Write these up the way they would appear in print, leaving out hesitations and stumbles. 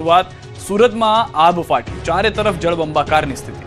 શરૂઆત સુરતમાં આબ ફાટી, ચારે તરફ જળબંબાકારની સ્થિતિ.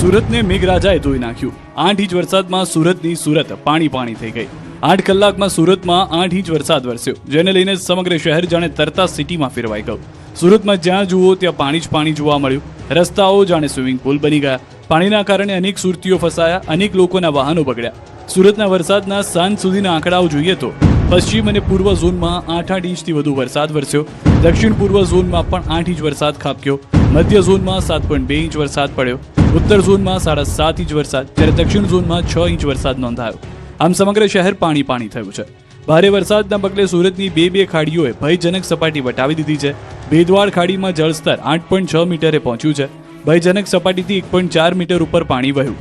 સુરતને મેઘરાજાએ ધોઈ નાખ્યું. 8 ઇંચ વરસાદમાં સુરતની સુરત પાણી થઈ ગઈ. 8 કલાકમાં સુરતમાં 8 ઇંચ વરસાદ વરસ્યો, જેને લઈને સમગ્ર શહેર જાણે તરતા સિટીમાં ફેરવાઈ ગયું. સુરતમાં જ્યાં જુઓ ત્યાં પાણી જ પાણી જોવા મળ્યું. રસ્તાઓ જાણે સ્વિમિંગ પુલ બની ગયા. પાણીના કારણે અનેક સુરતીઓ ફસાયા, અનેક લોકોના વાહનો બગડ્યા. સુરતના વરસાદના સાંજ સુધીના આંકડાઓ જોઈએ તો પશ્ચિમ અને પૂર્વ ઝોનમાં 8 ઇંચથી વધુ વરસાદ વરસ્યો. દક્ષિણ પૂર્વ ઝોનમાં પણ 8 ઇંચ વરસાદ ખાબક્યો. મધ્ય ઝોનમાં 7.2 ઇંચ વરસાદ પડ્યો. ઉત્તર ઝોનમાં 7.5 ઇંચ વરસાદ, જ્યારે દક્ષિણ ઝોનમાં 6 ઇંચ વરસાદ નોંધાયો. આમ સમગ્ર શહેર પાણી થયું છે. ભારે વરસાદના પગલે સુરતની બે ખાડીઓએ ભયજનક સપાટી વટાવી દીધી છે. બેદવાડ ખાડીમાં જળસ્તર 8.6 મીટરે પહોંચ્યું છે. ભયજનક સપાટીથી 1.4 મીટર ઉપર પાણી વહ્યું,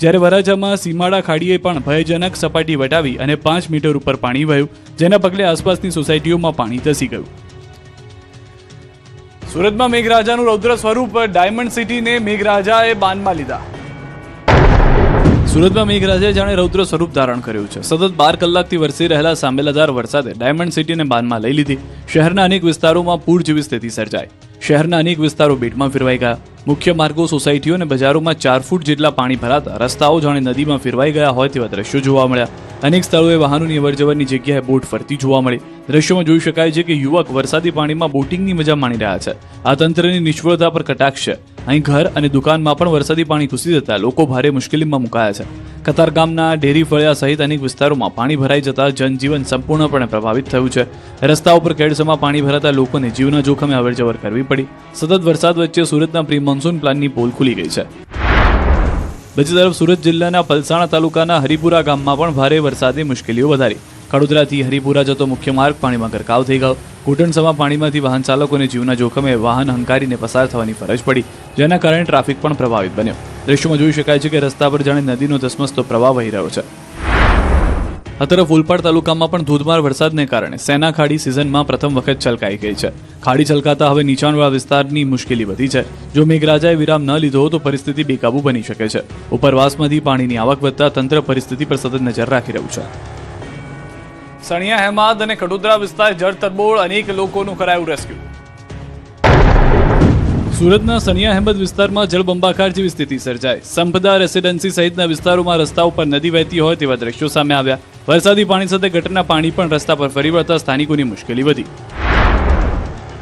જ્યારે વરાછામાં સીમાડા ખાડીએ પણ ભયજનક સપાટી વટાવી અને 5 મીટર ઉપર પાણી વહ્યું, જેના પગલે આસપાસની સોસાયટીઓમાં પાણી ધસી ગયું. સુરતમાં મેઘરાજાનું રૌદ્ર સ્વરૂપ, ડાયમંડ સિટીને મેઘરાજાએ બાનમાં લીધા. સુરતમાં મેઘરાજાએ જાણે રૌદ્ર સ્વરૂપ ધારણ કર્યું છે. સતત 12 કલાકથી વરસી રહેલા સાંબેલાધાર વરસાદે ડાયમંડ સિટીને બાનમાં લઈ લીધી. શહેરના અનેક વિસ્તારોમાં પૂર જેવી સ્થિતિ સર્જાઈ. શહેરના અનેક વિસ્તારો બેટમાં ફેરવાઈ ગયા. મુખ્ય માર્ગો, સોસાયટીઓ અને બજારોમાં 4 ફૂટ જેટલા પાણી ભરાતા રસ્તાઓ જાણે નદીમાં ફેરવાઈ ગયા હોય તેવા દ્રશ્યો જોવા મળ્યા. અનેક સ્થળોએ વાહનોની અવરજવરની જગ્યાએ બોટ ફરતી જોવા મળી. દ્રશ્યોમાં જોઈ શકાય છે કે યુવક વરસાદી પાણીમાં બોટિંગની મજા માણી રહ્યા છે. આ તંત્રની નિષ્ફળતા પર કટાક્ષ છે. અહીં ઘર અને દુકાનમાં પણ વરસાદી પાણી ઘૂસી જતા લોકો ભારે મુશ્કેલીમાં મુકાયા છે. કતારગામના ડેરી ફળિયા સહિત અનેક વિસ્તારોમાં પાણી ભરાઈ જતા જનજીવન સંપૂર્ણપણે પ્રભાવિત થયું છે. રસ્તાઓ પર કેડસમાં પાણી ભરાતા લોકોને જીવના જોખમે અવરજવર કરવી પડી. સતત વરસાદ વચ્ચે સુરતના પ્રી મોન્સૂન પ્લાનની પોલ ખુલી ગઈ છે. બીજી તરફ સુરત જિલ્લાના પલસાણા તાલુકાના હરિપુરા ગામમાં પણ ભારે વરસાદે મુશ્કેલીઓ વધારી. કડોદરાથી હરિપુરા જતો મુખ્ય માર્ગ પાણીમાં ગરકાવ થઈ ગયો. ઘૂંટણસમા પાણીમાંથી વાહન ચાલકોને જીવના જોખમે વાહન હંકારીને પસાર થવાની ફરજ પડી, જેના કારણે ટ્રાફિક પણ પ્રભાવિત બન્યો. દ્રશ્યોમાં જોઈ શકાય છે કે રસ્તા પર જાણે નદીનો ધસમસતો પ્રવાહ વહી રહ્યો છે. આ તરફ ઓલપાડ તાલુકામાં પણ ધોધમાર વરસાદને કારણે સેના ખાડી સિઝનમાં પ્રથમ વખત છલકાઈ ગઈ છે. ખાડી છલકાતા હવે નીચાણવાળા વિસ્તારની મુશ્કેલી વધી છે. જો મેઘરાજાએ વિરામ ન લીધો તો પરિસ્થિતિ બેકાબુ બની શકે છે. ઉપરવાસમાંથી પાણીની આવક વધતા તંત્ર પરિસ્થિતિ પર સતત નજર રાખી રહ્યું છે. સણિયા હેમાદ અને કડોદરા વિસ્તાર જળતરબોળ, અનેક લોકોનું કરાયું રેસ્ક્યુ. સુરતના સણિયા અહેમદ વિસ્તારમાં જળબંબાકાર જેવી સ્થિતિ સર્જાઈ. સંપદા રેસિડેન્સી સહિતના વિસ્તારોમાં રસ્તા ઉપર નદી વહેતી હોય તેવા દ્રશ્યો સામે આવ્યા. વરસાદી પાણી સાથે ગટરના પાણી પણ રસ્તા પર ફરી વળતા સ્થાનિકોની મુશ્કેલી વધી.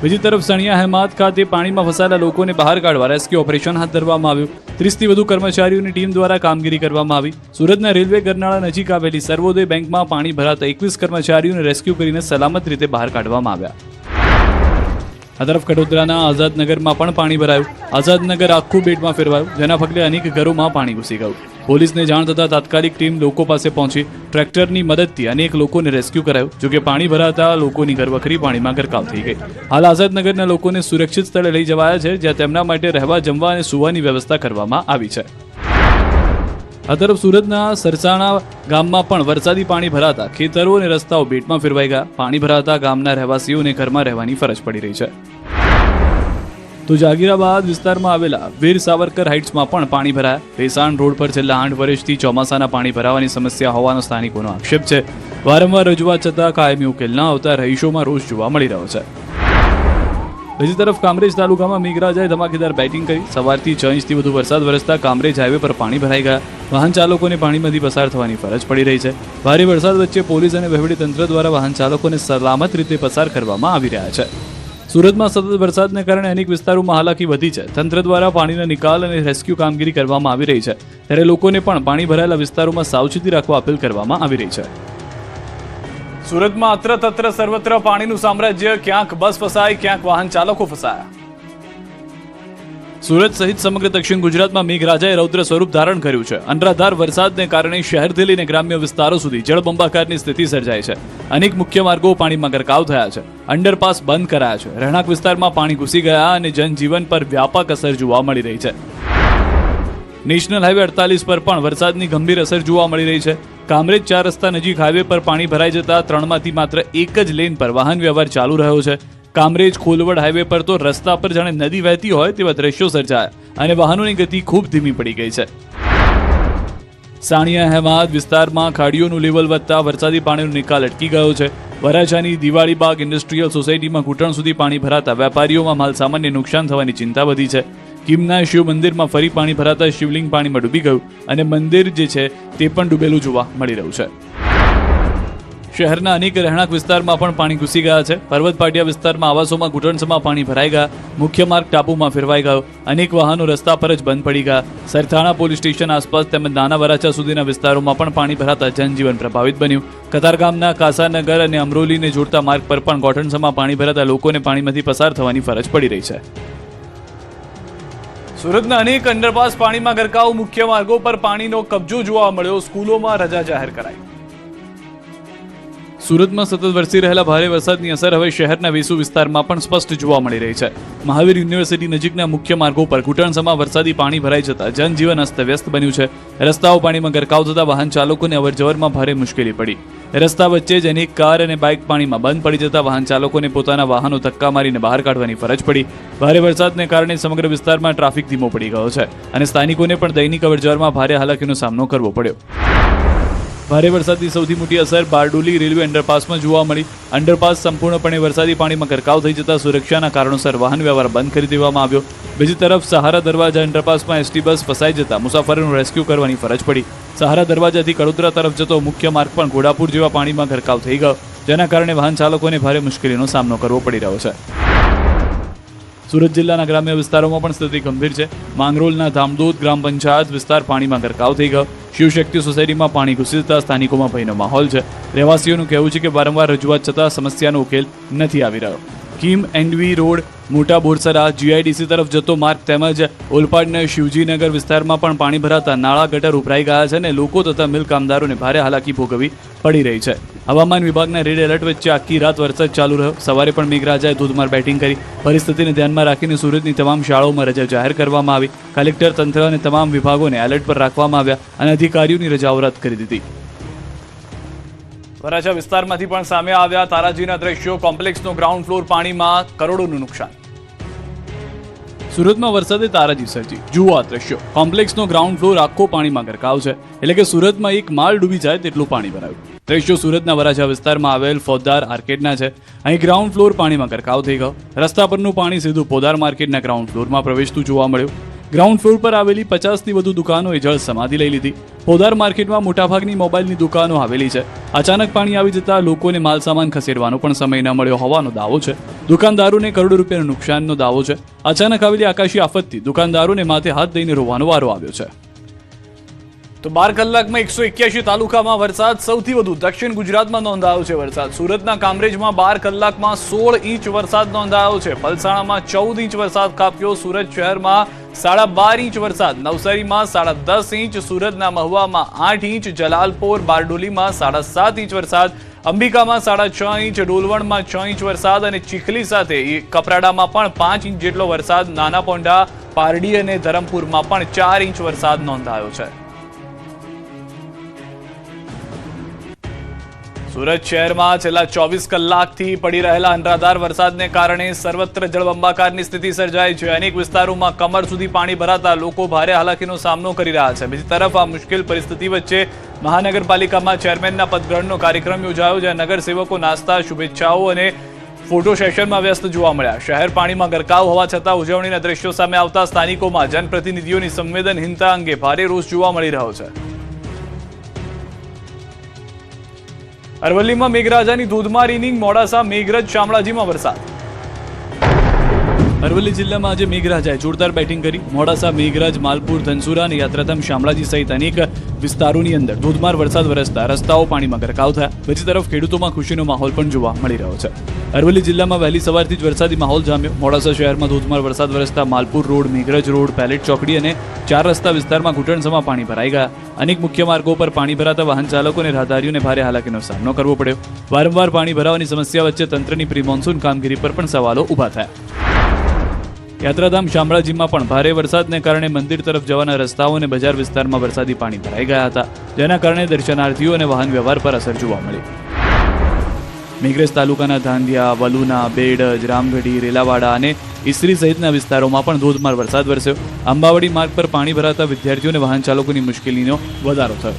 બીજી તરફ સણિયા અહેમદ ખાતે પાણીમાં ફસાયેલા લોકોને બહાર કાઢવા રેસ્ક્યુ ઓપરેશન હાથ ધરવામાં આવ્યું. 30થી વધુ કર્મચારીઓની ટીમ દ્વારા કામગીરી કરવામાં આવી. સુરતના રેલવે ગરનાળા નજીક આવેલી સર્વોદય બેંકમાં પાણી ભરાતા 21 કર્મચારીઓને રેસ્ક્યુ કરીને સલામત રીતે બહાર કાઢવામાં આવ્યા. આ તરફ કડોદરાના આઝાદનગરમાં પણ પાણી ભરાયું. આઝાદનગર આખું બેટમાં ફેરવાયું, જેના પગલે અનેક ઘરોમાં પાણી ઘૂસી ગયું. પોલીસને જાણ થતાં તાત્કાલિક ટીમ લોકો પાસે પહોંચી ટ્રેક્ટરની મદદથી અનેક લોકોને રેસ્ક્યુ કરાયું. જોકે પાણી ભરાતા લોકોની ઘરવખરી પાણીમાં ગરકાવ થઈ ગઈ. હાલ આઝાદનગરના લોકોને સુરક્ષિત સ્થળે લઈ જવાયા છે, જ્યાં તેમના માટે રહેવા, જમવા અને સૂવાની વ્યવસ્થા કરવામાં આવી છે. આ તરફ સુરતના સરસાણા ગામમાં પણ વરસાદી પાણી ભરાતા ખેતરો અને રસ્તાઓ બેટમાં ફેરવાઈ ગયા. પાણી ભરાતા ગામના રહેવાસીઓને ઘરમાં રહેવાની ફરજ પડી રહી છે. તો જાગીરાબાદ વિસ્તારમાં આવેલા વીર સાવરકર હાઇટ્સમાં પણ પાણી ભરાયા. ભેસાણ રોડ પર છેલ્લા 8 વર્ષથી ચોમાસાના પાણી ભરાવાની સમસ્યા હોવાનો સ્થાનિકોનો આક્ષેપ છે. વારંવાર રજૂઆત છતાં કાયમી ઉકેલ ન આવતા રહીશોમાં રોષ જોવા મળી રહ્યો છે. બીજી તરફ કામરેજ તાલુકામાં મેઘરાજાએ ધમાકેદાર બેટિંગ કરી. સવારથી 6 ઇંચથી વધુ વરસાદ વરસતા કામરેજ હાઈવે પર પાણી ભરાઈ ગયા. વાહન ચાલકોને પાણીમાંથી પસાર થવાની ફરજ પડી રહી છે. ભારે વરસાદ વચ્ચે પોલીસ અને વહીવટીતંત્ર દ્વારા વાહન ચાલકોને સલામત રીતે પસાર કરવામાં આવી રહ્યા છે. સુરતમાં સતત વરસાદને કારણે અનેક વિસ્તારોમાં હાલાકી વધી છે. તંત્ર દ્વારા પાણીના નિકાલ અને રેસ્ક્યુ કામગીરી કરવામાં આવી રહી છે, ત્યારે લોકોને પણ પાણી ભરાયેલા વિસ્તારોમાં સાવચેતી રાખવા અપીલ કરવામાં આવી રહી છે. સુરતમાં અત્ર તત્ર સર્વત્ર પાણીનું સામ્રાજ્ય. ક્યાંક બસ ફસાઈ, ક્યાંક વાહન ચાલકો ફસાયા. સુરત સહિત સમગ્ર દક્ષિણ ગુજરાતમાં મેઘરાજાએ રૌદ્ર સ્વરૂપ ધારણ કર્યું છે. અનરાધાર વરસાદને કારણે શહેરથી લઈને ગ્રામ્ય વિસ્તારો સુધી જળબંબાકારની સ્થિતિ સર્જાઈ છે. અનેક મુખ્ય માર્ગો પાણીમાં ગરકાવ થયા છે. અંડરપાસ બંધ કરાયા છે. રહેણાંક વિસ્તારમાં પાણી ઘૂસી ગયા અને જનજીવન પર વ્યાપક અસર જોવા મળી રહી છે. નેશનલ હાઈવે 48 પર પણ વરસાદની ગંભીર અસર જોવા મળી રહી છે. કામરેજ 4 રસ્તા નજીક હાઈવે પર પાણી ભરાઈ જતા 3માંથી માત્ર એક જ લેન પર વાહન વ્યવહાર ચાલુ રહ્યો છે. કામરેજ ખોલવડ હાઈવે પર તો રસ્તા પર જાણે નદી વહેતી હોય તેવા દ્રશ્યો સર્જાયા અને વાહનોની ગતિ ખૂબ ધીમી પડી ગઈ છે. સાણિયા અહેમદ વિસ્તારમાં ખાડીઓનું લેવલ વધતા વરસાદી પાણીનો નિકાલ અટકી ગયો છે. વરાછાની દિવાળીબાગ ઇન્ડસ્ટ્રીયલ સોસાયટીમાં ઘૂંટણ સુધી પાણી ભરાતા વેપારીઓમાં માલ સામાનને નુકસાન થવાની ચિંતા વધી છે. કીમના શિવ મંદિરમાં ફરી પાણી ભરાતા શિવલિંગ પાણીમાં ડૂબી ગયું અને મંદિર જે છે તે પણ ડૂબેલું જોવા મળી રહ્યું છે. શહેરના અનેક રહેણાંક વિસ્તારમાં પણ પાણી ઘૂસી ગયા છે. પર્વત પાટિયા વિસ્તારમાં આવાસોમાં ઘૂંટણસમાં પાણી ભરાઈ ગયા. મુખ્ય માર્ગ ટાપુમાં ફેરવાઈ ગયો. અનેક વાહનો રસ્તા પર જ બંધ પડી ગયા. સરથાણા પોલીસ સ્ટેશન આસપાસ તેમજ નાના વરાછા સુધીના વિસ્તારોમાં પણ પાણી ભરાતા જનજીવન પ્રભાવિત બન્યું. કતારગામના કાસાનગર અને અમરોલીને જોડતા માર્ગ પર પણ ઘૂંટણસમાં પાણી ભરાતા લોકોને પાણીમાંથી પસાર થવાની ફરજ પડી રહી છે. સુરતના અનેક અંડરપાસ પાણીમાં ગરકાવ. મુખ્ય માર્ગો પર પાણીનો કબજો જોવા મળ્યો. સ્કૂલોમાં રજા જાહેર કરાઈ. સુરતમાં સતત વરસી રહેલા ભારે વરસાદની અસર હવે શહેરના વેસુ વિસ્તારમાં પણ સ્પષ્ટ જોવા મળી રહી છે. મહાવીર યુનિવર્સિટી નજીકના મુખ્ય માર્ગો પર ઘૂંટણસમાં વરસાદી પાણી ભરાઈ જતા જનજીવન અસ્તવ્યસ્ત બન્યું છે. રસ્તાઓ પાણીમાં ગરકાવ થતા વાહન ચાલકોને અવરજવરમાં ભારે મુશ્કેલી પડી. રસ્તા વચ્ચે જ અનેક કાર અને બાઇક પાણીમાં બંધ પડી જતા વાહન ચાલકોને પોતાના વાહનો ધક્કા મારીને બહાર કાઢવાની ફરજ પડી. ભારે વરસાદને કારણે સમગ્ર વિસ્તારમાં ટ્રાફિક ધીમો પડી ગયો છે અને સ્થાનિકોને પણ દૈનિક અવરજવરમાં ભારે હાલાકીનો સામનો કરવો પડ્યો. ભારે વરસાદની સૌથી મોટી અસર બારડોલી રેલવે અંડરપાસમાં જોવા મળી. અંડરપાસ સંપૂર્ણપણે વરસાદી પાણીમાં ગરકાવ થઈ જતા સુરક્ષાના કારણોસર વાહન વ્યવહાર બંધ કરી દેવામાં આવ્યો. બીજી તરફ સહારા દરવાજા અંડરપાસમાં એસટી બસ ફસાઈ જતા મુસાફરોનું રેસ્ક્યુ કરવાની ફરજ પડી. સહારા દરવાજાથી કડોદરા તરફ જતો મુખ્ય માર્ગ પણ ઘોડાપુર જેવા પાણીમાં ગરકાવ થઈ ગયો, જેના કારણે વાહન ચાલકોને ભારે મુશ્કેલીનો સામનો કરવો પડી રહ્યો છે. સુરત જિલ્લાના ગ્રામ્ય વિસ્તારોમાં પણ સ્થિતિ ગંભીર છે. માંગરોળના ધામદોદ ગ્રામ પંચાયત વિસ્તાર પાણીમાં ગરકાવ થઈ ગયો. શિવશક્તિ સોસાયટીમાં પાણી ઘૂસી જતા સ્થાનિકોમાં ભયનો માહોલ છે. રહેવાસીઓનું કહેવું છે કે વારંવાર રજૂઆત છતાં સમસ્યાનો ઉકેલ નથી આવી રહ્યો. કીમ એન્ડવી રોડ, મોટા બોરસરા, જીઆઈડીસી તરફ જતો માર્ગ તેમજ ઓલપાડના શિવજીનગર વિસ્તારમાં પણ પાણી ભરાતા નાળા ગટર ઉભરાઈ ગયા છે અને લોકો તથા મિલ કામદારોને ભારે હાલાકી ભોગવવી પડી રહી છે. હવામાન વિભાગના રેડ એલર્ટ વચ્ચે આખી રાત વરસાદ ચાલુ રહ્યો. સવારે પણ મેઘરાજાએ ધોધમાર બેટિંગ કરી. પરિસ્થિતિને ધ્યાનમાં રાખીને સુરતની તમામ શાળાઓમાં રજા જાહેર કરવામાં આવી. કલેક્ટર, તંત્ર અને તમામ વિભાગોને એલર્ટ પર રાખવામાં આવ્યા અને અધિકારીઓની રજાઓ રદ કરી દીધી. વરાછા વિસ્તારમાંથી પણ સામે આવ્યા તારાજીના દ્રશ્યો. કોમ્પ્લેક્સનો ગ્રાઉન્ડ ફ્લોર પાણીમાં, કરોડોનું નુકસાન. સુરતમાં વરસાદે તારાજી સર્જી. જુઓ આ દ્રશ્યો. કોમ્પ્લેક્સનો ગ્રાઉન્ડ ફ્લોર આખો પાણીમાં ગરકાવ છે. એટલે કે સુરતમાં એક માળ ડૂબી જાય તેટલું પાણી ભરાયું. દ્રશ્યો સુરતના વરાછા વિસ્તારમાં આવેલ ફોજદાર આર્કેડના છે. અહીં ગ્રાઉન્ડ ફ્લોર પાણીમાં ગરકાવ થઈ ગયો. રસ્તા પરનું પાણી સીધું પોદાર માર્કેટના ગ્રાઉન્ડ ફ્લોરમાં પ્રવેશતું જોવા મળ્યું. ગ્રાઉન્ડ ફ્લોર પર આવેલી 50થી વધુ દુકાનોએ જળ સમાધિ લઈ લીધી. પોદાર માર્કેટમાં મોટાભાગની મોબાઈલની દુકાનો આવેલી છે. અચાનક પાણી આવી જતા લોકોને માલ સામાન ખસેડવાનો પણ સમય ન મળ્યો હોવાનો દાવો છે. દુકાનદારોને કરોડો રૂપિયાનું નુકસાનનો દાવો છે. અચાનક આવેલી આકાશી આફતથી દુકાનદારોને માથે હાથ દઈને રોવાનો વારો આવ્યો છે. તો 12 કલાકમાં 181 તાલુકામાં વરસાદ. સૌથી વધુ દક્ષિણ ગુજરાતમાં નોંધાયો છે વરસાદ. સુરતના કામરેજમાં 12 કલાકમાં 16 ઇંચ વરસાદ નોંધાયો છે. પલસાણામાં 14 ઇંચ વરસાદ ખાબક્યો. સુરત શહેરમાં 12.5 ઇંચ વરસાદ. નવસારીમાં 10.5 ઇંચ. સુરતના મહુવામાં 8 ઇંચ. જલાલપોર બારડોલીમાં 7.5 ઇંચ વરસાદ. અંબિકામાં 6.5 ઇંચ. ડોલવણમાં 6 ઇંચ વરસાદ અને ચીખલી સાથે કપરાડામાં પણ 5 ઇંચ જેટલો વરસાદ. નાના પોંઢા, પારડી અને ધરમપુરમાં પણ 4 ઇંચ વરસાદ નોંધાયો છે. સુરત શહેરમાં છેલ્લા 24 કલાકથી પડી રહેલા અનરાધાર વરસાદને કારણે સર્વત્ર જળબંબાકારની સ્થિતિ સર્જાઈ છે. અનેક વિસ્તારોમાં કમર સુધી પાણી ભરાતા લોકો ભારે હાલાકીનો સામનો કરી રહ્યા છે. બીજી તરફ આ મુશ્કેલ પરિસ્થિતિ વચ્ચે મહાનગરપાલિકામાં ચેરમેનના પદગ્રહણનો કાર્યક્રમ યોજાયો, જ્યાં નગરસેવકો નાસ્તા, શુભેચ્છાઓ અને ફોટો સેશનમાં વ્યસ્ત જોવા મળ્યા. શહેર પાણીમાં ગરકાવ હોવા છતાં ઉજવણીના દ્રશ્યો સામે આવતા સ્થાનિકોમાં જનપ્રતિનિધિઓની સંવેદનહીનતા અંગે ભારે રોષ જોવા મળી રહ્યો છે. અરવલ્લીમાં મેઘરાજાની ધોધમાર ઇનિંગ. મોડાસા, મેઘરજ, શામળાજીમાં વરસાદ. અરવલ્લી જિલ્લામાં આજે મેઘરાજાએ જોરદાર બેટિંગ કરી. મોડાસા, મેઘરજ, માલપુર, ધનસુરા અને યાત્રાધામ શામળાજી સહિત અનેક વિસ્તારોની અંદર ધોધમાર વરસાદ વરસતા રસ્તાઓ પાણીમાં ગરકાવ થયા. બીજી તરફ ખેડૂતોમાં ખુશીનો માહોલ પણ જોવા મળી રહ્યો છે. અરવલ્લી જિલ્લામાં વહેલી સવારથી જ વરસાદી માહોલ જામ્યો. મોડાસા શહેરમાં ધોધમાર વરસાદ વરસતા Malpur road, Meghraj road, palette ચોકડી અને 4 રસ્તા વિસ્તારમાં ઘૂંટણસમાં પાણી ભરાઈ ગયા. અનેક મુખ્ય માર્ગો પર પાણી ભરાતા વાહન ચાલકો અને રાહદારીઓને ભારે હાલાકીનો સામનો કરવો પડ્યો. વારંવાર પાણી ભરાવાની સમસ્યા વચ્ચે તંત્રની પ્રી મોન્સૂન કામગીરી પર પણ સવાલો ઊભા થયા. યાત્રાધામ શામળાજીમાં પણ ભારે વરસાદને કારણે મંદિર તરફ જવાના રસ્તાઓ અને બજાર વિસ્તારમાં વરસાદી પાણી ભરાઈ ગયા હતા, જેના કારણે દર્શનાર્થીઓ અને વાહન વ્યવહાર પર અસર જોવા મળી. મેઘરજ તાલુકાના ધાંધિયા, વલુના, બેડજ, રામગઢી, રેલાવાડા અને ઈસરી સહિતના વિસ્તારોમાં પણ ધોધમાર વરસાદ વરસ્યો. આંબાવાડી માર્ગ પર પાણી ભરાતા વિદ્યાર્થીઓ અને વાહન ચાલકોની મુશ્કેલીનો વધારો થયો.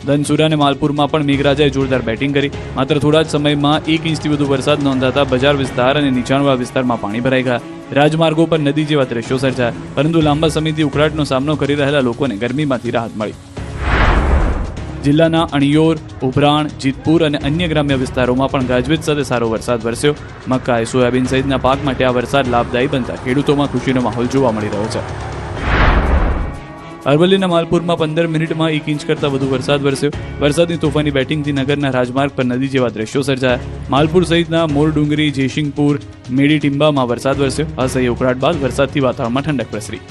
ધનસુરા અને માલપુરમાં પણ મેઘરાજાએ જોરદાર બેટિંગ કરી. માત્ર થોડા જ સમયમાં 1 ઇંચથી વધુ વરસાદ નોંધાતા બજાર વિસ્તાર અને નીચાણવાળા વિસ્તારમાં પાણી ભરાઈ ગયા. રાજમાર્ગો પર નદી જેવા દ્રશ્યો સર્જાયા, પરંતુ લાંબા સમયથી ઉકળાટનો સામનો કરી રહેલા લોકોને ગરમીમાંથી રાહત મળી. જિલ્લાના અણિયોર, ઉભરાણ, જીતપુર અને અન્ય ગ્રામ્ય વિસ્તારોમાં પણ ગાજવીજ સાથે સારો વરસાદ વરસ્યો. મક્કા, સોયાબીન સહિતના પાક માટે આ વરસાદ લાભદાયી બનતા ખેડૂતોમાં ખુશીનો માહોલ જોવા મળી રહ્યો છે. અરવલ્લીના માલપુરમાં 15 મિનિટમાં 1 ઇંચ કરતાં વધુ વરસાદ વરસ્યો. વરસાદની તોફાની બેટિંગથી નગરના રાજમાર્ગ પર નદી જેવા દ્રશ્યો સર્જાયા. માલપુર સહિતના મોરડુંગરી, જયસિંહપુર, મેડી ટીંબામાં વરસાદ વરસ્યો. અસહ્ય ઉકળાટ બાદ વરસાદથી વાતાવરણમાં ઠંડક પ્રસરી.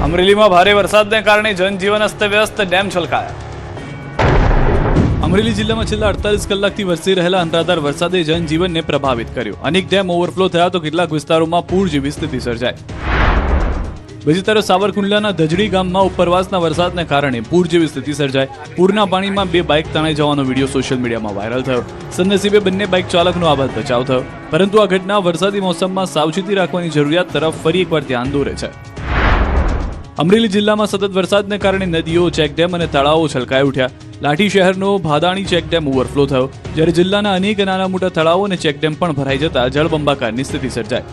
અમરેલીમાં ભારે વરસાદને કારણે જનજીવન અસ્તવ્યસ્ત, ડેમ છલકાયા. અમરેલી જિલ્લામાં છેલ્લા 48 કલાકથી વરસી રહેલા અનરાધાર વરસાદે જનજીવનને પ્રભાવિત કર્યું. અનેક ડેમ ઓવરફ્લો થયા તો કેટલાક વિસ્તારોમાં પૂર જેવી સ્થિતિ સર્જાઈ. બીજી તરફ સાવરકુંડલાના ધજડી ગામમાં ઉપરવાસના વરસાદને કારણે પૂર જેવી સ્થિતિ સર્જાઈ. પૂરના પાણીમાં 2 બાઇક તણાઈ જવાનો વિડીયો સોશિયલ મીડિયામાં વાયરલ થયો. સદનસીબે બંને બાઇક ચાલકનો આબાદ બચાવ થયો, પરંતુ આ ઘટના વરસાદી મોસમમાં સાવચેતી રાખવાની જરૂરિયાત તરફ ફરી એકવાર ધ્યાન દોરે છે. અમરેલી જિલ્લામાં સતત વરસાદને કારણે નદીઓ, ચેકડેમ અને તળાવો છલકાઈ ઉઠ્યા. લાઠી શહેરનો ભાદાણી ચેકડેમ ઓવરફ્લો થયો, જ્યારે જિલ્લાના અનેક નાના મોટા તળાવો અને ચેકડેમ પણ ભરાઈ જતા જળબંબાકારની સ્થિતિ સર્જાઈ.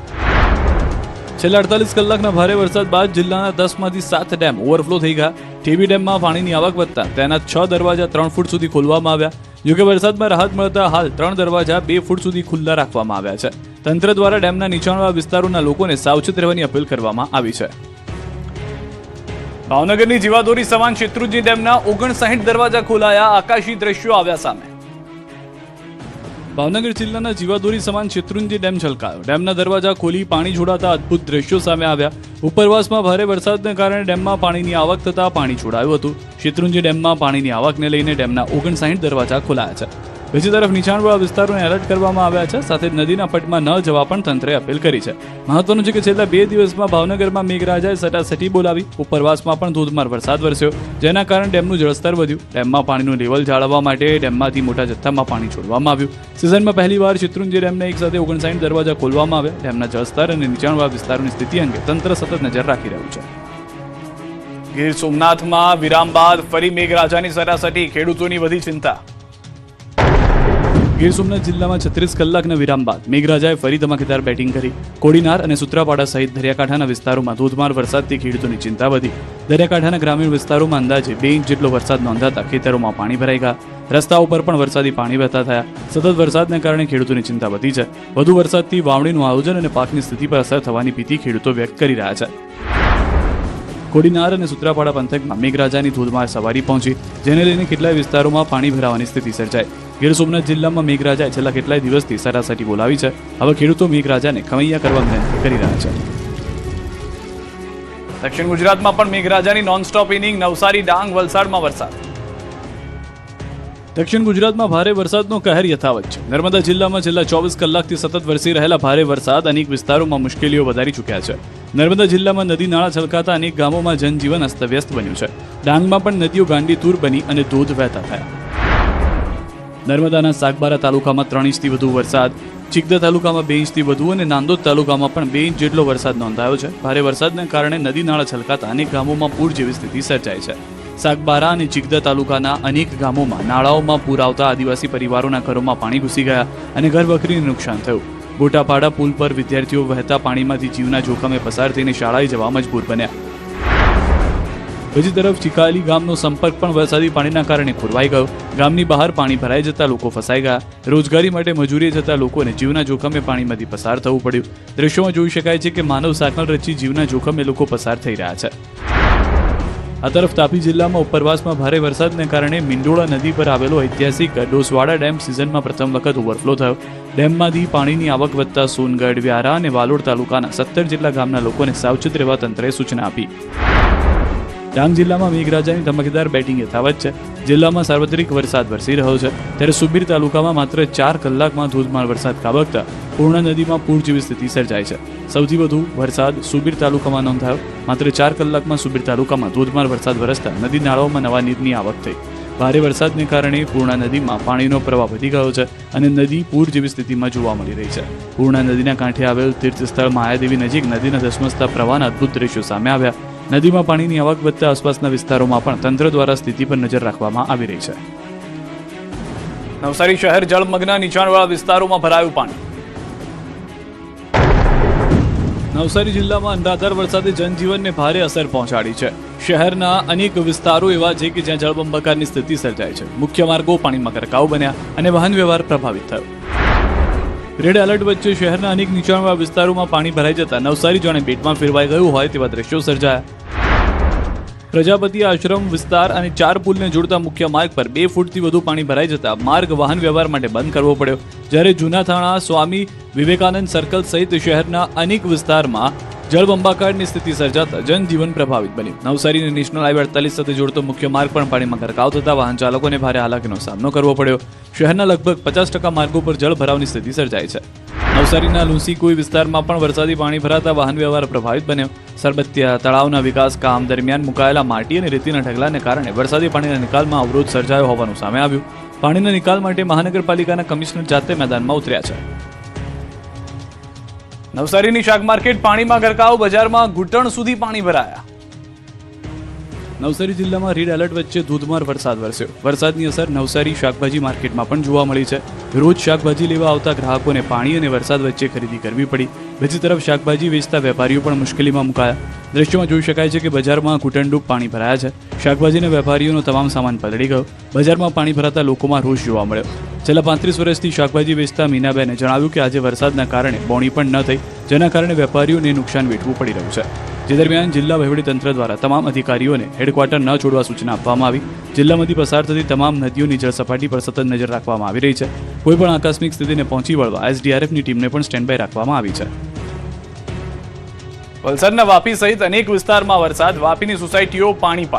છેલ્લા 48 કલાકના ભારે વરસાદ બાદ જિલ્લાના 10માંથી 7 ડેમ ઓવરફ્લો થઈ ગયા. ટીબી ડેમમાં પાણીની આવક વધતા તેના 6 દરવાજા 3 ફૂટ સુધી ખોલવામાં આવ્યા. જોકે વરસાદમાં રાહત મળતા હાલ 3 દરવાજા 2 ફૂટ સુધી ખુલ્લા રાખવામાં આવ્યા છે. તંત્ર દ્વારા ડેમના નીચાણવાળા વિસ્તારોના લોકોને સાવચેત રહેવાની અપીલ કરવામાં આવી છે. ભાવનગરની જીવાદોરી સમાન શેત્રુંજી ડેમના 59 દરવાજા ખોલાયા, આકાશી દ્રશ્યો આવ્યા સામે. ભાવનગર જિલ્લાના જીવાદોરી સમાન શેત્રુંજી ડેમ છલકાયો. ડેમના દરવાજા ખોલી પાણી છોડાતા અદ્ભુત દ્રશ્યો સામે આવ્યા. ઉપરવાસમાં ભારે વરસાદને કારણે ડેમમાં પાણીની આવક થતા પાણી છોડાયું હતું. શેત્રુંજી ડેમમાં પાણીની આવકને લઈને ડેમના 59 દરવાજા ખોલાયા છે. બીજી તરફ નીચાણવાળા વિસ્તારોને એલર્ટ કરવામાં આવ્યા છે. સાથે જ નદીના પટમાં ન જવા પણ તંત્રએ અપીલ કરી છે. મહત્વનું છે કે છેલ્લા 2 દિવસમાં ભાવનગરમાં મેઘરાજાએ સટાસટી બોલાવી. ઉપરવાસમાં પણ ધોધમાર વરસાદ વરસ્યો, જેના કારણે ડેમનું જળસ્તર વધ્યું. ડેમમાં પાણીનું લેવલ જાળવવા માટે ડેમમાંથી મોટા જથ્થામાં પાણી છોડવામાં આવ્યું. સિઝનમાં પહેલીવાર શેત્રુંજી ડેમને એક સાથે 59 દરવાજા ખોલવામાં આવ્યા. ડેમના જળસ્તર અને નીચાણવાળા વિસ્તારોની સ્થિતિ અંગે તંત્ર સતત નજર રાખી રહ્યું છે. ગીર સોમનાથમાં વિરામ બાદ ફરી મેઘરાજાની સટાસટી, ખેડૂતોની વધી ચિંતા. ગીર સોમનાથ જિલ્લામાં 36 કલાકના વિરામ બાદ મેઘરાજાએ ફરી ધમાકેદાર બેટિંગ કરી. કોડીનાર અને સૂત્રાપાડા સહિત દરિયાકાંઠાના વિસ્તારોમાં ધોધમાર વરસાદથી ખેડૂતોની ચિંતા વધી. દરિયાકાંઠાના ગ્રામીણ વિસ્તારોમાં અંદાજે 2 ઇંચ જેટલો વરસાદ નોંધાતા ખેતરોમાં પાણી ભરાઈ ગયા. રસ્તાઓ પર પણ વરસાદી પાણી વહેતા થયા. સતત વરસાદને કારણે ખેડૂતોની ચિંતા વધી છે. વધુ વરસાદથી વાવણીનું આયોજન અને પાકની સ્થિતિ પર અસર થવાની ભીતિ ખેડૂતો વ્યક્ત કરી રહ્યા છે. કોડીનાર અને સૂત્રાપાડા પંથકમાં મેઘરાજાની ધોધમાર સવારી પહોંચી, જેને લઈને કેટલાય વિસ્તારોમાં પાણી ભરાવાની સ્થિતિ સર્જાઈ. ગીર સોમનાથ જિલ્લામાં મેઘરાજાએ છેલ્લા કેટલાય દિવસથી સરાસરી બોલાવી છે. હવે ખેડૂતો મેઘરાજાને ખમૈયા કરવા વિનંતી કરી રહ્યા છે. દક્ષિણ ગુજરાતમાં પણ મેઘરાજાની નોનસ્ટોપ ઇનિંગ. નવસારી, ડાંગ, વલસાડમાં વરસાદ. દક્ષિણ ગુજરાતમાં ભારે વરસાદનો કહેર યથાવત છે. નર્મદા જિલ્લામાં છેલ્લા 24 કલાકથી સતત વરસી રહેલા ભારે વરસાદ અનેક વિસ્તારોમાં મુશ્કેલીઓ વધારી ચૂક્યા છે. નર્મદા જિલ્લામાં નદી નાળા છલકાતા અનેક ગામોમાં જનજીવન અસ્તવ્યસ્ત બન્યું છે. ડાંગમાં પણ નદીઓ ગાંડીતુર બની અને ધોધ વહેતા થયા. નર્મદાના સાગબારા તાલુકામાં 3 ઇંચથી વધુ વરસાદ, ચિકદા તાલુકામાં 2 ઇંચથી વધુ અને નાંદોદ તાલુકામાં પણ 2 ઇંચ જેટલો વરસાદ નોંધાયો છે. ભારે વરસાદને કારણે નદી નાળા છલકાતા અનેક ગામોમાં પૂર જેવી સ્થિતિ સર્જાઈ છે. સાગબારા અને ચિકદા તાલુકાના અનેક ગામોમાં નાળાઓમાં પૂર આવતા આદિવાસી પરિવારોના ઘરોમાં પાણી ઘૂસી ગયા અને ઘરવખરીને નુકસાન થયું. ગોટાપાડા પુલ પર વિદ્યાર્થીઓ વહેતા પાણીમાંથી જીવના જોખમે પસાર થઈને શાળાએ જવા મજબૂર બન્યા. બીજી તરફ ચિકાલી ગામનો સંપર્ક પણ વરસાદી પાણીના કારણે ખોરવાઈ ગયો. ગામની બહાર પાણી ભરાઈ જતા લોકો ફસાઈ ગયા. રોજગારી માટે મજૂરીએ જતા લોકોને જીવના જોખમે પાણીમાંથી પસાર થવું પડ્યું. દ્રશ્યોમાં જોઈ શકાય છે કે માનવ સાંકળ રચી જીવના જોખમે લોકો પસાર થઈ રહ્યા છે. આ તરફ તાપી જિલ્લામાં ઉપરવાસમાં ભારે વરસાદને કારણે મીંડોળા નદી પર આવેલો ઐતિહાસિક ડોસવાડા ડેમ સિઝનમાં પ્રથમ વખત ઓવરફ્લો થયો. ડેમમાંથી પાણીની આવક વધતા સોનગઢ, વ્યારા અને વાલોડ તાલુકાના 17 જેટલા ગામના લોકોને સાવચેત રહેવા તંત્રએ સૂચના આપી. ડાંગ જિલ્લામાં મેઘરાજાની ધમાકેદાર બેટિંગ યથાવત છે. જિલ્લામાં સાર્વત્રિક વરસાદ વરસી રહ્યો છે, ત્યારે સુબીર તાલુકામાં માત્ર 4 કલાકમાં ધોધમાર વરસાદ ખાબકતા પૂર્ણા નદીમાં પૂર જેવી સ્થિતિ સર્જાઈ છે. સૌથી વધુ વરસાદ સુબીર તાલુકામાં નોંધાયો. માત્ર 4 કલાકમાં સુબીર તાલુકામાં ધોધમાર વરસાદ વરસતા નદી નાળાઓમાં નવા નીરની આવક થઈ. ભારે વરસાદને કારણે પૂર્ણા નદીમાં પાણીનો પ્રવાહ વધી ગયો છે અને નદી પૂર જેવી સ્થિતિમાં જોવા મળી રહી છે. પૂર્ણા નદીના કાંઠે આવેલ તીર્થસ્થળ માયાદેવી નજીક નદીના ધસમસતા પ્રવાહના અદ્ભુત દ્રશ્યો સામે આવ્યા. નદીમાં પાણીની આવક વધતા આસપાસના વિસ્તારોમાં પણ તંત્ર દ્વારા સ્થિતિ પર નજર રાખવામાં આવી રહી છે. નવસારી શહેર જળમગ્ન, નીચાણવાળા વિસ્તારોમાં ભરાયું પાણી. નવસારી જિલ્લામાં અનરાધાર વરસાદે જનજીવનને ભારે અસર પહોંચાડી છે. શહેરના અનેક વિસ્તારો એવા છે કે જ્યાં જળબંબાકારની સ્થિતિ સર્જાય છે. મુખ્ય માર્ગો પાણીમાં ગરકાવ બન્યા અને વાહન વ્યવહાર પ્રભાવિત થયો. રેડ એલર્ટ વચ્ચે શહેરના અનેક નીચાણવાળા વિસ્તારોમાં પાણી ભરાઈ જતા નવસારી જાણે બેટમાં ફેરવાઈ ગયું હોય તેવા દ્રશ્યો સર્જાયા. પ્રજાપતિ આશ્રમ વિસ્તાર અને 4 પુલને જોડતા મુખ્ય માર્ગ પર 2 ફૂટથી વધુ પાણી ભરાઈ જતા માર્ગ વાહન વ્યવહાર માટે બંધ કરવો પડ્યો. જ્યારે જૂના થાણા, સ્વામી વિવેકાનંદ સર્કલ સહિત શહેરના અનેક વિસ્તારમાં જળબંબાકારની સ્થિતિ સર્જાતા જનજીવન પ્રભાવિત બન્યું. નવસારીને નેશનલ હાઈવે 48 સાથે જોડતો મુખ્ય માર્ગ પણ પાણીમાં ગરકાવ થતા વાહન ચાલકોને ભારે હાલાકીનો સામનો કરવો પડ્યો. શહેરના લગભગ 50% માર્ગો પર જળ ભરાવની સ્થિતિ સર્જાઈ છે. નવસારીના લુસીકુઈ વિસ્તારમાં પણ વરસાદી પાણી ભરાતા વાહન વ્યવહાર પ્રભાવિત બન્યો. સરબતિયા તળાવના વિકાસ કામ દરમિયાન મુકાયેલા માટી અને રેતીના ઢગલાને કારણે વરસાદી પાણીના નિકાલમાં અવરોધ સર્જાયો હોવાનું સામે આવ્યું. પાણીના નિકાલ માટે મહાનગરપાલિકાના કમિશનર જાતે મેદાનમાં ઉતર્યા છે. નવસારીની શાક માર્કેટ પાણીમાં ગરકાવ, બજારમાં ઘૂંટણ સુધી પાણી ભરાયા. નવસારી જિલ્લામાં રેડ એલર્ટ વચ્ચે ધોધમાર વરસાદ વરસ્યો. વરસાદની અસર નવસારી શાકભાજી માર્કેટમાં પણ જોવા મળી છે. રોજ શાકભાજી લેવા આવતા ગ્રાહકોને પાણી અને વરસાદ વચ્ચે ખરીદી કરવી પડી. બીજી તરફ શાકભાજી વેચતા વેપારીઓ પણ મુશ્કેલીમાં મુકાયા. દ્રશ્યોમાં જોઈ શકાય છે કે બજારમાં ઘૂંટણડૂબ પાણી ભરાયા છે. શાકભાજીના વેપારીઓનો તમામ સામાન પલળી ગયો. બજારમાં પાણી ભરાતા લોકોમાં રોષ જોવા મળ્યો. છેલ્લા 35 વર્ષથી શાકભાજી વેચતા મીનાબેને જણાવ્યું કે આજે વરસાદના કારણે બોણી પણ ન થઈ, જેના કારણે વેપારીઓને નુકસાન વેઠવું પડી રહ્યું છે. જે દરમિયાન જિલ્લા વહીવટીતંત્ર દ્વારા તમામ અધિકારીઓને હેડક્વાર્ટર ન છોડવા સૂચના આપવામાં આવી. જિલ્લામાંથી પસાર થતી તમામ નદીઓની જળ સપાટી પર સતત નજર રાખવામાં આવી રહી છે. કોઈપણ આકસ્મિક સ્થિતિને પહોંચી વળવા એસડીઆરએફની ટીમને પણ સ્ટેન્ડ બાય રાખવામાં આવી છે. વલસાડના વાપી સહિત અનેક વિસ્તારમાં વરસાદ, વાપીની સોસાયટીઓ પાણી.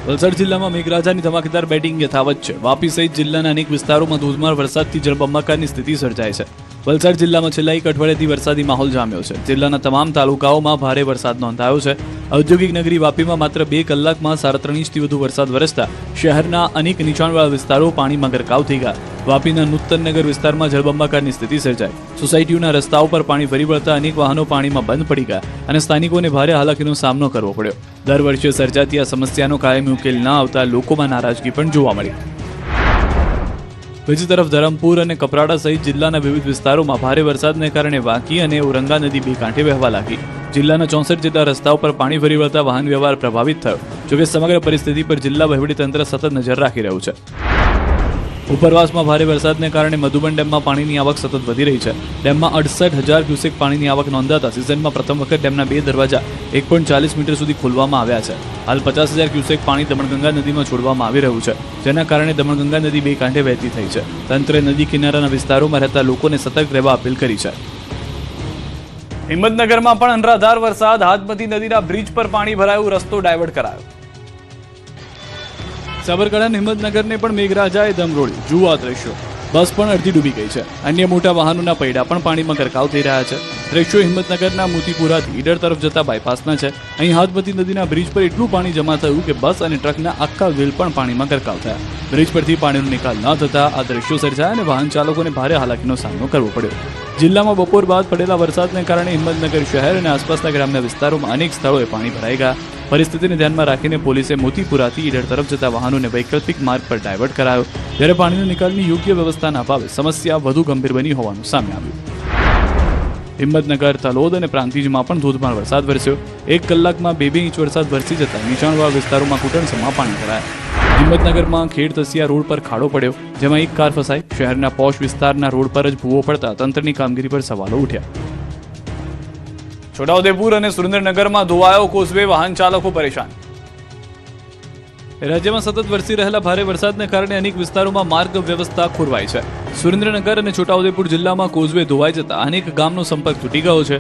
વલસાડ જિલ્લામાં મેઘરાજાની ધમાકેદાર બેટિંગ યથાવત છે. વાપી સહિત જિલ્લાના અનેક વિસ્તારોમાં ધોધમાર વરસાદથી જળબંબાકારની સ્થિતિ સર્જાય છે. વલસાડ જિલ્લામાં છેલ્લા 1 અઠવાડિયાથી વરસાદી માહોલ જામ્યો છે. જિલ્લાના તમામ તાલુકાઓમાં ભારે વરસાદ નોંધાયો છે. ઔદ્યોગિક નગરી વાપીમાં માત્ર 2 કલાકમાં 3.5 ઇંચથી વધુ વરસાદ વરસતા શહેરના અનેક નીચાણવાળા વિસ્તારો પાણીમાં ગરકાવ થઈ ગયા. વાપીના નૂતનનગર વિસ્તારમાં જળબંબાકારની સ્થિતિ સર્જાઈ. સોસાયટીઓના રસ્તાઓ પર પાણી ફરી વળતા અનેક વાહનો પાણીમાં બંધ પડી ગયા અને સ્થાનિકોને ભારે હાલાકીનો સામનો કરવો પડ્યો. દર વર્ષે સર્જાતી આ સમસ્યાનો કાયમી ઉકેલ ન આવતા લોકોમાં નારાજગી પણ જોવા મળી. બીજી તરફ ધરમપુર અને કપરાડા સહિત જિલ્લાના વિવિધ વિસ્તારોમાં ભારે વરસાદને કારણે વાંકી અને ઉરંગા નદી 2 કાંઠે વહેવા લાગી. જિલ્લાના 64 જેટલા રસ્તાઓ પર પાણી ફરી વળતા વાહન વ્યવહાર પ્રભાવિત થયો. જોકે સમગ્ર પરિસ્થિતિ પર જિલ્લા વહીવટીતંત્ર સતત નજર રાખી રહ્યું છે. ઉપરવાસમાં ભારે વરસાદને કારણે મધુબન ડેમમાં પાણીની આવક સતત વધી રહી છે. ડેમમાં 68,000 ક્યુસેક પાણીની આવક નોંધાતા સિઝનમાં પ્રથમ વખત ડેમના 2 દરવાજા 1.40 મીટર સુધી ખોલવામાં આવ્યા છે. હાલ 50,000 ક્યુસેક પાણી દમણગંગા નદીમાં છોડવામાં આવી રહ્યું છે, જેના કારણે દમણગંગા નદી 2 કાંઠે વહેતી થઈ છે. તંત્રે નદી કિનારાના વિસ્તારોમાં રહેતા લોકોને સતર્ક રહેવા અપીલ કરી છે. હિંમતનગરમાં પણ અનરાધાર વરસાદ, હાથમતી નદીના બ્રિજ પર પાણી ભરાયું, રસ્તો ડાયવર્ટ કરાયો. સાબરકાંઠા હિંમતનગરને પણ મેઘરાજાએ દમરોળ્યું. જુઓ આ દ્રશ્યો. બસ પણ અડધી ડૂબી ગઈ છે. અન્ય મોટા વાહનોના પૈડા પણ પાણીમાં ગરકાવ થઈ રહ્યા છે. દ્રશ્યો હિંમતનગરના મોતીપુરાથી ઈડર તરફ જતા બાયપાસના છે. અહીં હાથમતી નદીના બ્રિજ પર એટલું પાણી જમા થયું કે બસ અને ટ્રકના આખા વ્હીલ પણ પાણીમાં ગરકાવ થયા. બ્રિજ પરથી પાણીનો નિકાલ ન થતા આ દ્રશ્યો સર્જાયા અને વાહન ચાલકોને ભારે હાલાકીનો સામનો કરવો પડ્યો. જિલ્લામાં બપોર બાદ પડેલા વરસાદને કારણે હિંમતનગર શહેર અને આસપાસના ગ્રામ્ય વિસ્તારોમાં અનેક સ્થળોએ પાણી ભરાઈ ગયા. પરિસ્થિતિને ધ્યાનમાં રાખીને પોલીસે મોતીપુરાથી ઈડર તરફ જતા વાહનોને વૈકલ્પિક માર્ગ પર ડાયવર્ટ કરાયો. જ્યારે પાણીના નિકાલની યોગ્ય વ્યવસ્થાના અભાવે સમસ્યા વધુ ગંભીર બની હોવાનું સામે આવ્યું. હિંમતનગર, તલોદ અને પ્રાંતિજમાં પણ ધોધમાર વરસાદ વરસ્યો. 1 કલાકમાં 2 ઇંચ વરસાદ વરસી જતા નીચાણવાળા વિસ્તારોમાં ઘૂંટણસમાં પાણી ભરાયા. હિંમતનગરમાં ખેડ તસિયા રોડ પર ખાડો પડ્યો, જેમાં એક કાર ફસાઈ. શહેરના પોશ વિસ્તારના રોડ પર જ ભૂવો પડતા તંત્રની કામગીરી પર સવાલો ઉઠ્યા. છોટાઉદેપુર અને સુરેન્દ્રનગરમાં ધોવાયો કોઝવે, વાહન ચાલકો પરેશાન. રાજ્યમાં સતત વરસી રહેલા ભારે વરસાદને કારણે અનેક વિસ્તારોમાં માર્ગ વ્યવસ્થા ખોરવાઈ છે. સુરેન્દ્રનગર અને છોટાઉદેપુર જિલ્લામાં કોઝવે ધોવાઈ જતા અનેક ગામનો સંપર્ક તૂટી ગયો છે.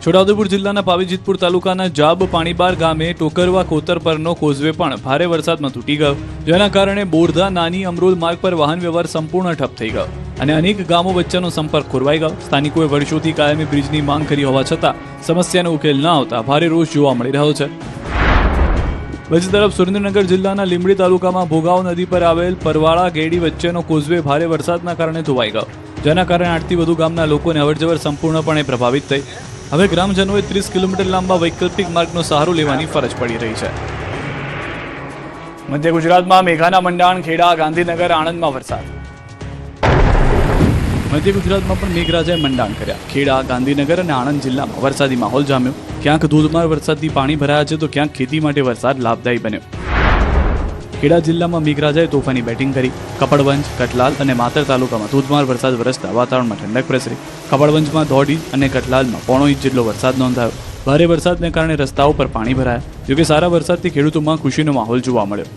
છોટાઉદેપુર જિલ્લાના પાવીજીતપુર તાલુકાના જાબ પાણીબાર ગામે ટોકરવા કોતર પરનો કોઝવે પણ ભારે વરસાદમાં તૂટી ગયો, જેના કારણે બોરધા નાની અમરોલ માર્ગ પર વાહન વ્યવહાર સંપૂર્ણ ઠપ થઈ ગયો અને અનેક ગામો વચ્ચેનો સંપર્ક ખોરવાઈ ગયો. સ્થાનિકોએ વર્ષોથી કાયમી બ્રિજની માંગ કરી હોવા છતાં સમસ્યાનો ઉકેલ ન આવતા ભારે રોષ જોવા મળી રહ્યો છે. બીજી તરફ સુરેન્દ્રનગર જિલ્લાના લીંબડી તાલુકામાં ભોગાવ નદી પર આવેલ પરવાળા ગેડી વચ્ચેનો કોઝવે ભારે વરસાદના કારણે ધોવાઈ ગયો, જેના કારણે 8થી વધુ ગામના લોકોને અવરજવર સંપૂર્ણપણે પ્રભાવિત થઈ. હવે ગ્રામજનોએ 30 કિલોમીટર લાંબા વૈકલ્પિક માર્ગનો સહારો લેવાની ફરજ પડી રહી છે. મધ્ય ગુજરાતમાં મેઘાના મંડાણ, ખેડા, ગાંધીનગર, આણંદમાં વરસાદ. મધ્ય ગુજરાતમાં પણ મેઘરાજાએ મંડાણ કર્યા. ખેડા, ગાંધીનગર અને આણંદ જિલ્લામાં વરસાદી માહોલ જામ્યો. ક્યાંક ધોધમાર વરસાદથી પાણી ભરાયા છે તો ક્યાંક ખેતી માટે વરસાદ લાભદાયી બન્યો. ખેડા જિલ્લામાં મેઘરાજાએ તોફાની બેટિંગ કરી. કપડવંજ, કટલાલ અને માતર તાલુકામાં ધોધમાર વરસાદ વરસતા વાતાવરણમાં ઠંડક પ્રસરી. કપડવંજમાં 1.5 ઇંચ અને કટલાલમાં 0.5 ઇંચ જેટલો વરસાદ નોંધાયો. ભારે વરસાદને કારણે રસ્તાઓ પર પાણી ભરાયા. જોકે સારા વરસાદથી ખેડૂતોમાં ખુશીનો માહોલ જોવા મળ્યો.